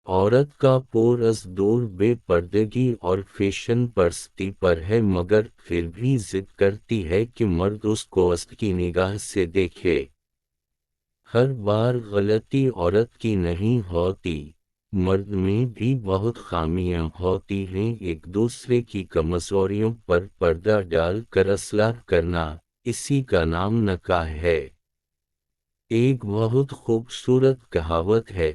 عورت کا پورس دور بے پردگی اور فیشن پرستی پر ہے، مگر پھر بھی ضد کرتی ہے کہ مرد اس کو عشق کی نگاہ سے دیکھے۔ ہر بار غلطی عورت کی نہیں ہوتی، مرد میں بھی بہت خامیاں ہوتی ہیں۔ ایک دوسرے کی کمزوریوں پر پردہ ڈال کر اصلاح کرنا، اسی کا نام نکاح ہے۔ ایک بہت خوبصورت کہاوت ہے،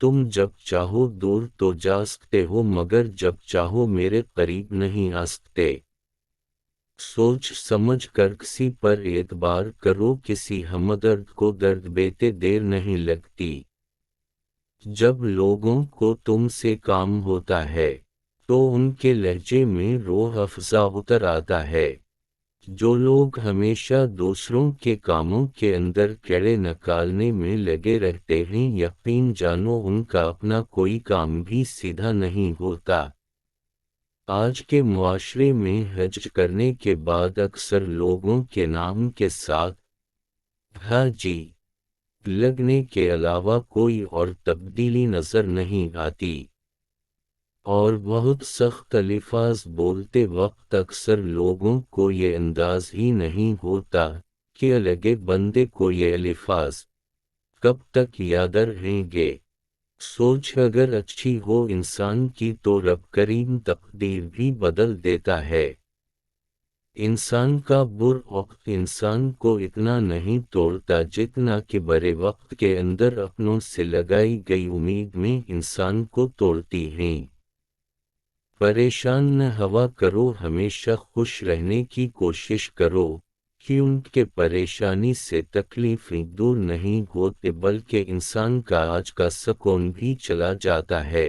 تم جب چاہو دور تو جا سکتے ہو مگر جب چاہو میرے قریب نہیں آ سکتے۔ سوچ سمجھ کر کسی پر اعتبار کرو، کسی ہمدرد کو درد دیتے دیر نہیں لگتی۔ جب لوگوں کو تم سے کام ہوتا ہے تو ان کے لہجے میں روح افزا اتر آتا ہے۔ جو لوگ ہمیشہ دوسروں کے کاموں کے اندر کیڑے نکالنے میں لگے رہتے ہیں، یقین جانو ان کا اپنا کوئی کام بھی سیدھا نہیں ہوتا۔ آج کے معاشرے میں حج کرنے کے بعد اکثر لوگوں کے نام کے ساتھ حاجی لگنے کے علاوہ کوئی اور تبدیلی نظر نہیں آتی، اور بہت سخت الفاظ بولتے وقت اکثر لوگوں کو یہ انداز ہی نہیں ہوتا کہ الگ بندے کو یہ الفاظ کب تک یاد رہیں گے۔ سوچ اگر اچھی ہو انسان کی تو رب کریم تقدیر بھی بدل دیتا ہے۔ انسان کا وقت انسان کو اتنا نہیں توڑتا جتنا کہ برے وقت کے اندر اپنوں سے لگائی گئی امید میں انسان کو توڑتی ہیں۔ پریشان نہ ہوا کرو، ہمیشہ خوش رہنے کی کوشش کرو، کیونکہ پریشانی سے تکلیفیں دور نہیں ہوتے بلکہ انسان کا آج کا سکون بھی چلا جاتا ہے۔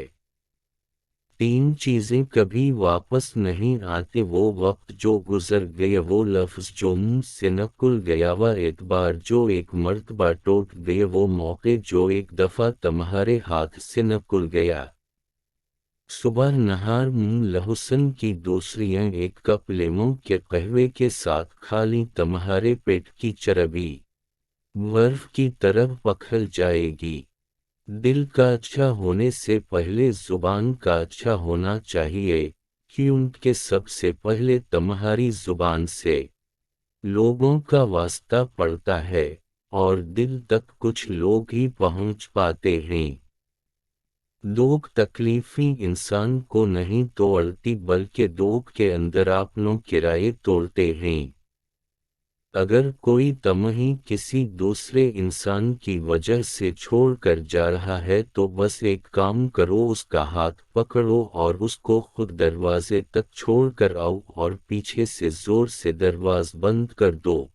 تین چیزیں کبھی واپس نہیں آتے، وہ وقت جو گزر گیا، وہ لفظ جو منہ سے نکل گیا، وہ اعتبار جو ایک مرتبہ ٹوٹ گیا، وہ موقع جو ایک دفعہ تمہارے ہاتھ سے نکل گیا۔ صبح نہار لہسن کی دوسریاں ایک کپ لیموں کے قہوے کے ساتھ کھا لیں، تمہارے پیٹ کی چربی برف کی طرح پگھل جائے گی۔ دل کا اچھا ہونے سے پہلے زبان کا اچھا ہونا چاہیے، کیونکہ سب سے پہلے تمہاری زبان سے لوگوں کا واسطہ پڑتا ہے، اور دل تک کچھ لوگ ہی پہنچ پاتے ہیں۔ دکھ تکلیفیں انسان کو نہیں توڑتی بلکہ دکھ کے اندر اپنوں کرائے توڑتے ہیں۔ اگر کوئی تمہیں کسی دوسرے انسان کی وجہ سے چھوڑ کر جا رہا ہے تو بس ایک کام کرو، اس کا ہاتھ پکڑو اور اس کو خود دروازے تک چھوڑ کر آؤ اور پیچھے سے زور سے دروازہ بند کر دو۔